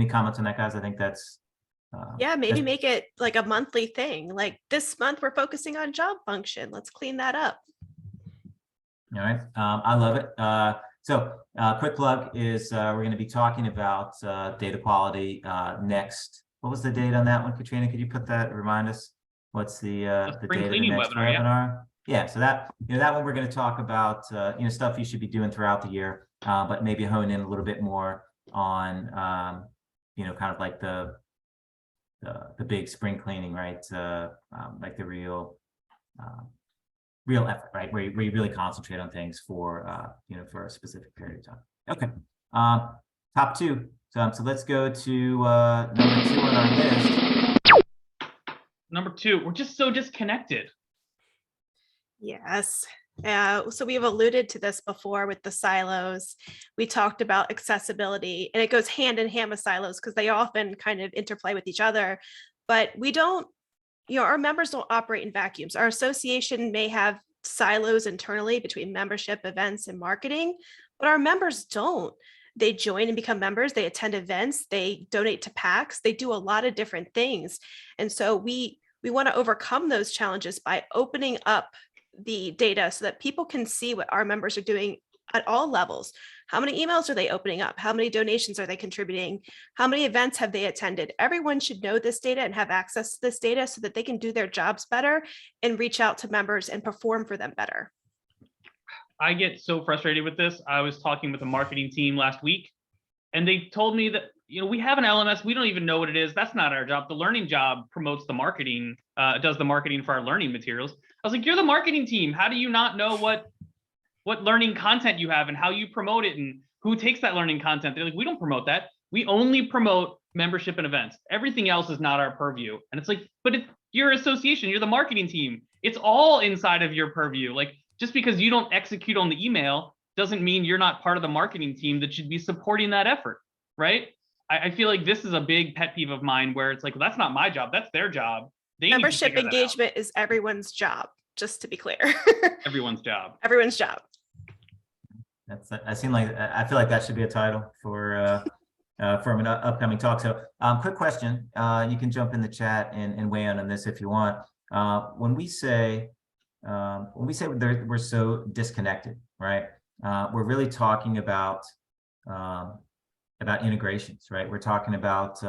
comments on that, guys? I think that's maybe make it like a monthly thing. Like this month we're focusing on job function. Let's clean that up. All right, I love it. So quick plug is we're going to be talking about data quality next. What was the date on that one, Katrina? Could you put that? Remind us. What's the date of the next webinar? Yeah, so that that one we're going to talk about stuff you should be doing throughout the year, but maybe hone in a little bit more on kind of like the big spring cleaning, right? Like the real effort, right? Where you really concentrate on things for for a specific period of time. Okay, top 2. So let's go to number 2 on our list. Number 2, we're just so disconnected. Yes. So we've alluded to this before with the silos. We talked about accessibility, and it goes hand in hand with silos because they often kind of interplay with each other. But we don't, our members don't operate in vacuums. Our association may have silos internally between membership, events, and marketing, but our members don't. They join and become members, they attend events, they donate to PACs, they do a lot of different things. And so we want to overcome those challenges by opening up the data so that people can see what our members are doing at all levels. How many emails are they opening up? How many donations are they contributing? How many events have they attended? Everyone should know this data and have access to this data so that they can do their jobs better and reach out to members and perform for them better. I get so frustrated with this. I was talking with the marketing team last week, and they told me that, we have an LMS. We don't even know what it is. That's not our job. The learning job promotes the marketing, does the marketing for our learning materials. I was like, you're the marketing team. How do you not know what learning content you have and how you promote it and who takes that learning content? They're like, we don't promote that. We only promote membership and events. Everything else is not our purview. And it's like, but it's your association. You're the marketing team. It's all inside of your purview. Like, Just because you don't execute on the email doesn't mean you're not part of the marketing team that should be supporting that effort, right? I feel like this is a big pet peeve of mine where it's like, well, that's not my job, that's their job. They need to Membership figure that out. engagement is everyone's job, just to be clear. Everyone's job. Everyone's job. I feel like that should be a title for an upcoming talk. So quick question, you can jump in the chat and weigh in on this if you want. When we say we're so disconnected, right? We're really talking about integrations, right? We're talking about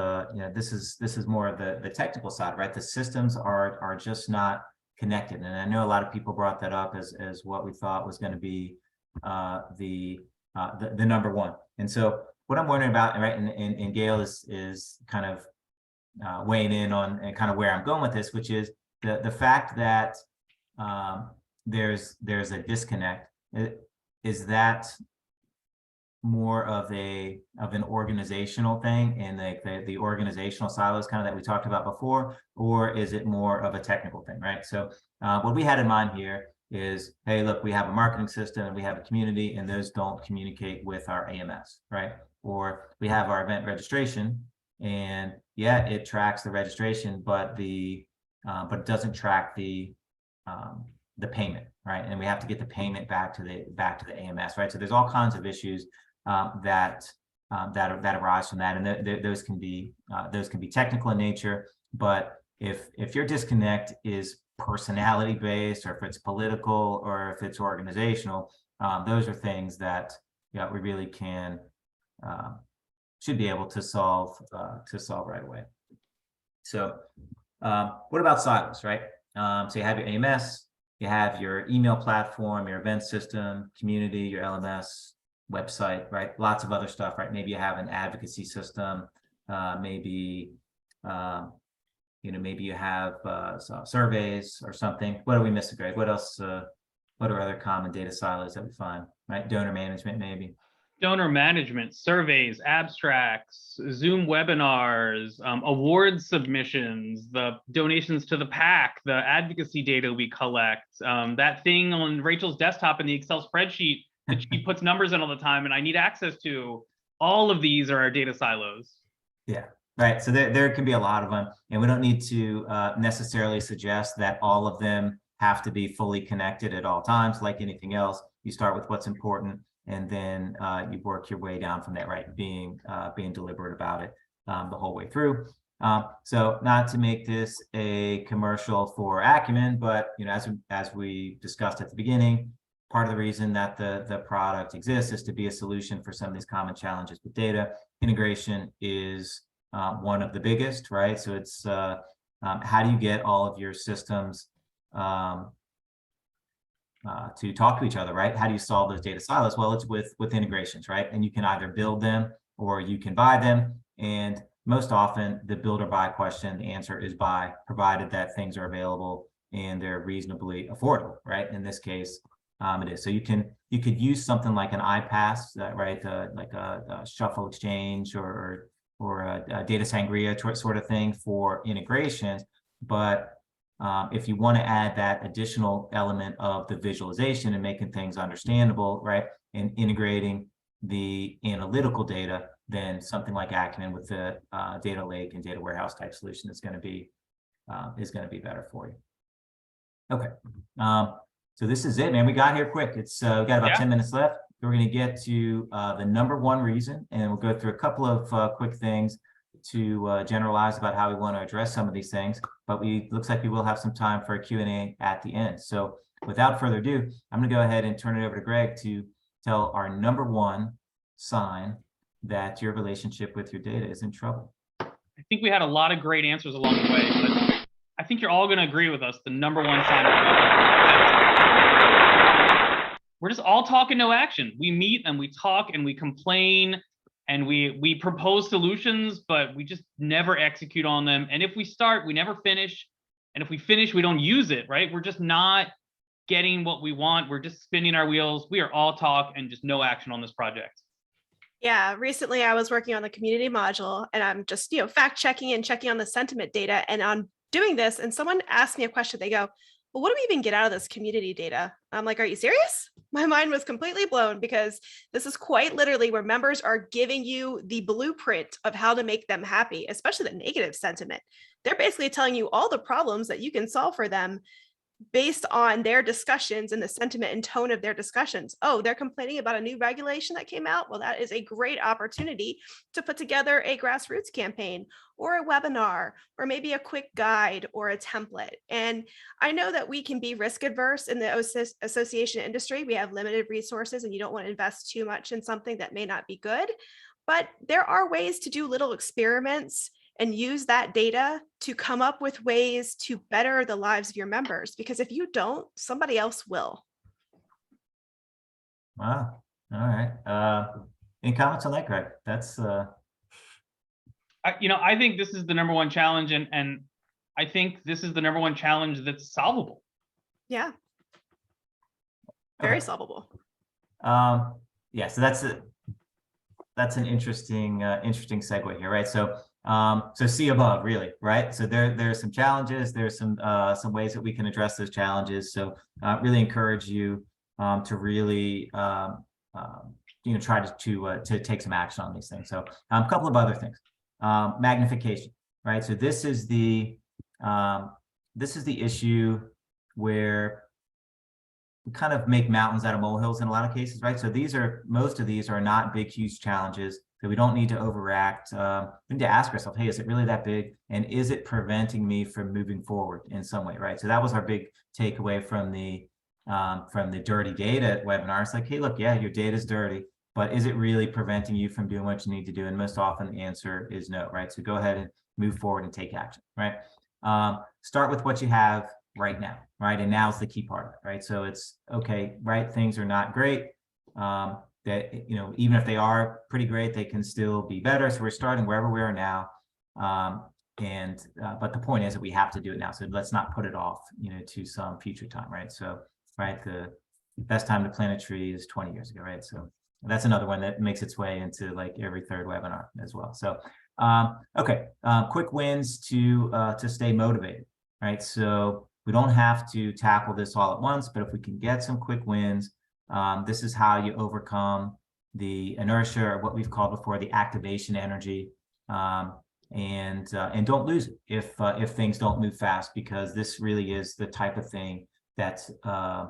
this is more of the technical side, right? The systems are just not connected, and I know a lot of people brought that up as what we thought was going to be the number one. And so what I'm wondering about, right, and Gail is kind of weighing in on and kind of where I'm going with this, which is the fact that there's a disconnect. Is that more of an organizational thing, and the organizational silos kind of that we talked about before, or is it more of a technical thing, right? So what we had in mind here is, hey, look, we have a marketing system and we have a community, and those don't communicate with our AMS, right? Or we have our event registration, and yeah, it tracks the registration, but it doesn't track the payment, right? And we have to get the payment back to the AMS, right? So there's all kinds of issues that arise from that, and those can be technical in nature. But if your disconnect is personality based, or if it's political, or if it's organizational, those are things that we really should be able to solve right away. So what about silos, right? So you have your AMS, you have your email platform, your event system, community, your LMS, website, right? Lots of other stuff, right? Maybe you have an advocacy system, maybe maybe you have surveys or something. What are we missing, Greg? What else? What are other common data silos that we find, right? Donor management, maybe. Donor management, surveys, abstracts, Zoom webinars, award submissions, the donations to the PAC, the advocacy data we collect, that thing on Rachel's desktop in the Excel spreadsheet that she puts numbers in all the time and I need access to. All of these are our data silos. Yeah, right. So there can be a lot of them, and we don't need to necessarily suggest that all of them have to be fully connected at all times. Like anything else, you start with what's important, and then you work your way down from there, right? Being deliberate about it the whole way through. So not to make this a commercial for Acumen, but as we discussed at the beginning, part of the reason that the product exists is to be a solution for some of these common challenges with data. Integration is one of the biggest, right? So it's how do you get all of your systems to talk to each other, right? How do you solve those data silos? Well, it's with integrations, right? And you can either build them or you can buy them. And most often the build or buy question, the answer is buy, provided that things are available and they're reasonably affordable, right? In this case, it is. So you could use something like an iPass, right? Like a Shuffle Exchange or a Data Sangria sort of thing for integrations. But if you want to add that additional element of the visualization and making things understandable, right, and integrating the analytical data, then something like Acumen with the data lake and data warehouse type solution is going to be better for you. Okay, so this is it, man. We got here quick. It's we got about 10 minutes left. We're going to get to the number one reason, and we'll go through a couple of quick things to generalize about how we want to address some of these things. But looks like we will have some time for a Q&A at the end. So without further ado, I'm going to go ahead and turn it over to Greg to tell our number one sign that your relationship with your data is in trouble. I think we had a lot of great answers along the way, but I think you're all going to agree with us. The number one sign we're just all talking, no action. We meet and we talk and we complain and we propose solutions, but we just never execute on them. And if we start, we never finish. And if we finish, we don't use it, right? We're just not getting what we want. We're just spinning our wheels. We are all talk and just no action on this project. Yeah, recently I was working on the community module and I'm just, fact checking and checking on the sentiment data. And on doing this, and someone asked me a question, they go, well, what do we even get out of this community data? I'm like, are you serious? My mind was completely blown, because this is quite literally where members are giving you the blueprint of how to make them happy, especially the negative sentiment. They're basically telling you all the problems that you can solve for them based on their discussions and the sentiment and tone of their discussions. Oh, they're complaining about a new regulation that came out. Well, that is a great opportunity to put together a grassroots campaign or a webinar, or maybe a quick guide or a template. And I know that we can be risk adverse in the association industry. We have limited resources and you don't want to invest too much in something that may not be good. But there are ways to do little experiments and use that data to come up with ways to better the lives of your members. Because if you don't, somebody else will. Wow. All right. Any comments on that, Greg? That's I think this is the #1 challenge, and I think this is the #1 challenge that's solvable. Yeah. Very okay. solvable. Yeah, so that's an interesting segue here, right? So see above, really, right? So there's some challenges, there's some ways that we can address those challenges. So really encourage you to really try to take some action on these things. So a couple of other things. Magnification, right? So this is the issue where we kind of make mountains out of molehills in a lot of cases, right? So most of these are not big, huge challenges. So we don't need to overreact. We need to ask ourselves, hey, is it really that big? And is it preventing me from moving forward in some way, right? So that was our big takeaway from the dirty data webinar. It's like, hey, look, yeah, your data is dirty, but is it really preventing you from doing what you need to do? And most often the answer is no, right? So go ahead and move forward and take action, right? Start with what you have right now, right? And now's the key part of it, right? So it's okay, right? Things are not great. That, even if they are pretty great, they can still be better. So we're starting wherever we are now. But the point is that we have to do it now. So let's not put it off, to some future time, right? So, right, the best time to plant a tree is 20 years ago, right? So that's another one that makes its way into like every third webinar as well. So, okay, quick wins to stay motivated, right? So we don't have to tackle this all at once, but if we can get some quick wins, this is how you overcome the inertia, or what we've called before the activation energy, and don't lose it if things don't move fast, because this really is the type of thing that's a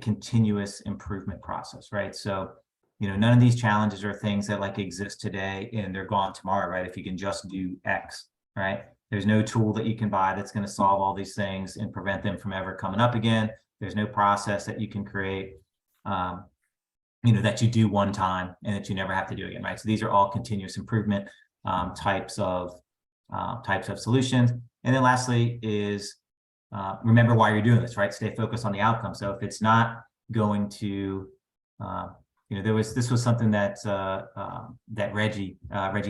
continuous improvement process, right? So, none of these challenges are things that like exist today and they're gone tomorrow, right? If you can just do X, right? There's no tool that you can buy that's going to solve all these things and prevent them from ever coming up again. There's no process that you can create, that you do one time and that you never have to do again, right? So these are all continuous improvement types of solutions. And then lastly is remember why you're doing this, right? Stay focused on the outcome. So if it's not going to, this was something that that Reggie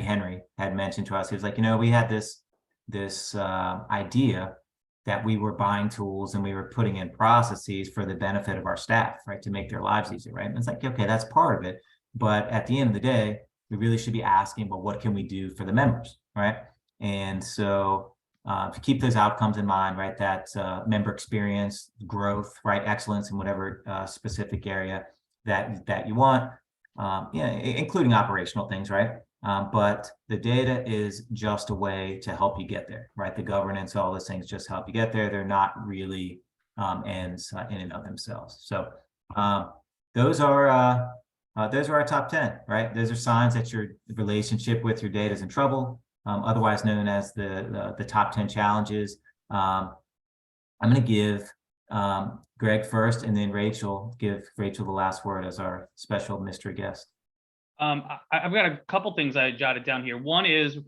Henry had mentioned to us. He was like, we had this idea that we were buying tools and we were putting in processes for the benefit of our staff, right, to make their lives easier, right? And it's like, okay, that's part of it, but at the end of the day, we really should be asking, well, what can we do for the members, right? And so to keep those outcomes in mind, right, that member experience, growth, right, excellence in whatever specific area that you want, including operational things, right? But the data is just a way to help you get there, right? The governance, all those things just help you get there. They're not really ends in and of themselves. So those are our top 10, right? Those are signs that your relationship with your data is in trouble, otherwise known as the top 10 challenges. I'm going to give Greg first, and then give Rachel the last word as our special mystery guest. I've got a couple things I jotted down here. One is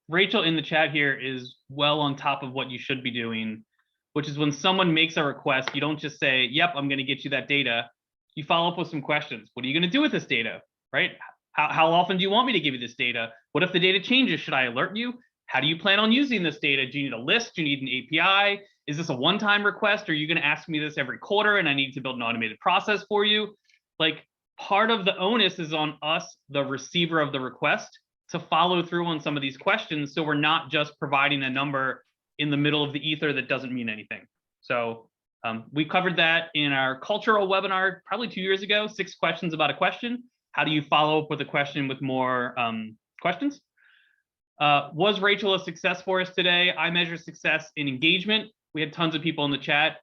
Rachel in the chat here is well on top of what you should be doing, which is when someone makes a request, you don't just say, yep, I'm going to get you that data. You follow up with some questions. What are you going to do with this data, right? How often do you want me to give you this data? What if the data changes? Should I alert you? How do you plan on using this data? Do you need a list? Do you need an API? Is this a one-time request? Are you going to ask me this every quarter and I need to build an automated process for you? Like, part of the onus is on us, the receiver of the request, to follow through on some of these questions, so we're not just providing a number in the middle of the ether that doesn't mean anything. So We covered that in our cultural webinar probably 2 years ago, 6 questions about a question. How do you follow up with a question with more questions? Was Rachel a success for us today? I measure success in engagement. We had tons of people in the chat.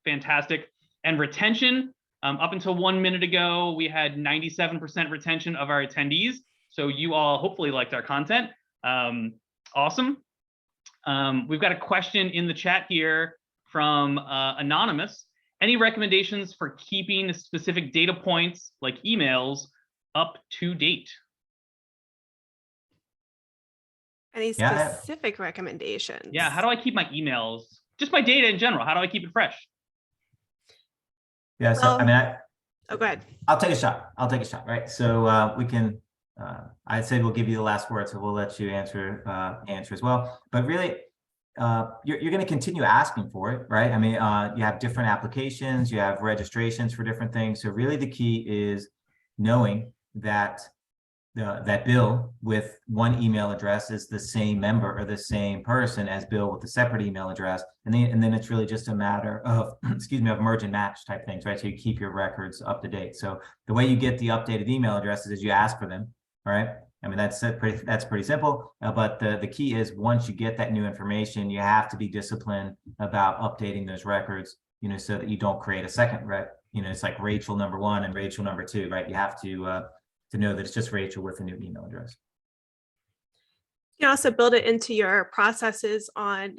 Fantastic. And retention. Up until 1 minute ago, we had 97% retention of our attendees. So you all hopefully liked our content. Awesome. We've got a question in the chat here from Anonymous. Any recommendations for keeping specific data points like emails up to date? Any specific recommendations? Yeah, how do I keep my emails? Just my data in general. How do I keep it fresh? Yeah, so I mean, oh, go ahead. I'll take a shot. Right. So we can. I said we'll give you the last word, so we'll let you answer as well. But really, you're going to continue asking for it, right? I mean, you have different applications, you have registrations for different things. So really, the key is knowing that that Bill with one email address is the same member or the same person as Bill with a separate email address, and then it's really just a matter of excuse me, of merge and match type things, right? So you keep your records up to date. So the way you get the updated email addresses is you ask for them, all right? I mean, that's pretty simple. But the key is once you get that new information, you have to be disciplined about updating those records, you know, so that you don't create a second rec. You know, it's like Rachel number 1 and Rachel number 2, right? You have to know that it's just Rachel with a new email address. You can also build it into your processes on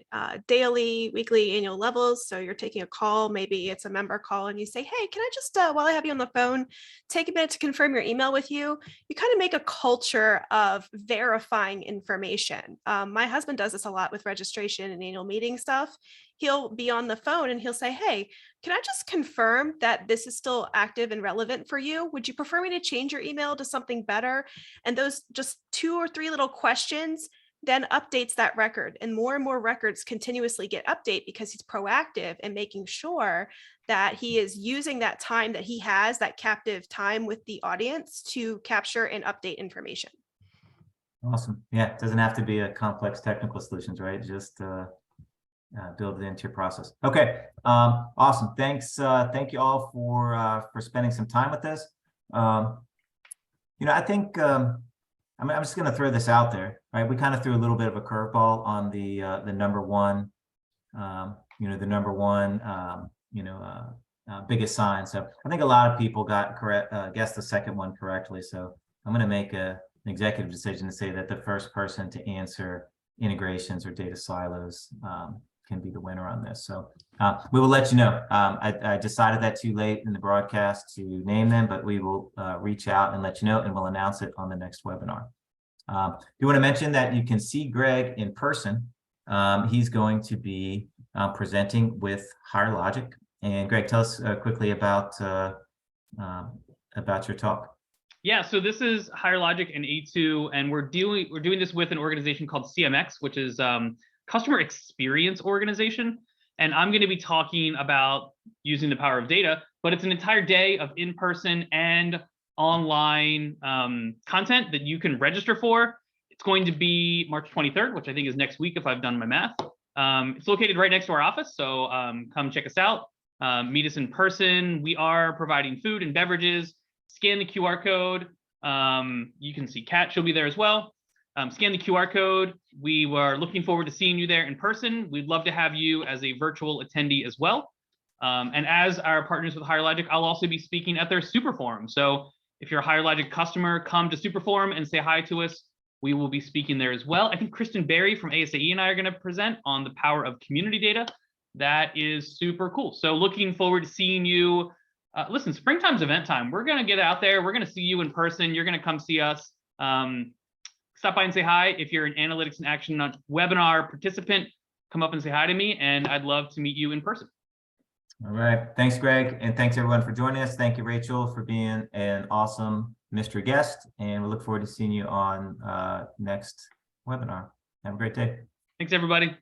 daily, weekly, annual levels. So you're taking a call, maybe it's a member call, and you say, hey, can I just, while I have you on the phone, take a minute to confirm your email with you? You kind of make a culture of verifying information. My husband does this a lot with registration and annual meeting stuff. He'll be on the phone and he'll say, hey, can I just confirm that this is still active and relevant for you? Would you prefer me to change your email to something better? And those just 2 or 3 little questions then updates that record, and more records continuously get updated because he's proactive and making sure that he is using that time that he has, that captive time with the audience, to capture and update information. Awesome. Yeah, it doesn't have to be a complex technical solutions, right? Just build it into your process. Okay, awesome. Thanks. Thank you all for spending some time with us. You know, I think I'm just going to throw this out there, right? We kind of threw a little bit of a curveball on the number one, you know, the number one, biggest sign. So I think a lot of people got correct, guessed the second one correctly. So I'm going to make an executive decision to say that the first person to answer integrations or data silos can be the winner on this. So we will let you know. I decided that too late in the broadcast to name them, but we will reach out and let you know, and we'll announce it on the next webinar. You want to mention that you can see Greg in person. He's going to be presenting with Higher Logic. And Greg, tell us quickly about your talk. Yeah, so this is Higher Logic and A2, and we're doing this with an organization called CMX, which is Customer Experience Organization. And I'm going to be talking about using the power of data, but it's an entire day of in-person and online content that you can register for. It's going to be March 23rd, which I think is next week if I've done my math. It's located right next to our office, so come check us out. Meet us in person. We are providing food and beverages. Scan the QR code. You can see Kat, she'll be there as well. Scan the QR code. We were looking forward to seeing you there in person. We'd love to have you as a virtual attendee as well. And as our partners with Higher Logic, I'll also be speaking at their Super Forum. So if you're a Higher Logic customer, come to Super Forum and say hi to us. We will be speaking there as well. I think Kristen Berry from ASAE and I are going to present on the power of community data. That is super cool. So looking forward to seeing you. Listen, springtime's event time. We're going to get out there. We're going to see you in person. You're going to come see us. Stop by and say hi. If you're an Analytics in Action webinar participant, come up and say hi to me, and I'd love to meet you in person. All right. Thanks, Greg. And thanks, everyone, for joining us. Thank you, Rachel, for being an awesome mystery guest. And we look forward to seeing you on next webinar. Have a great day. Thanks, everybody.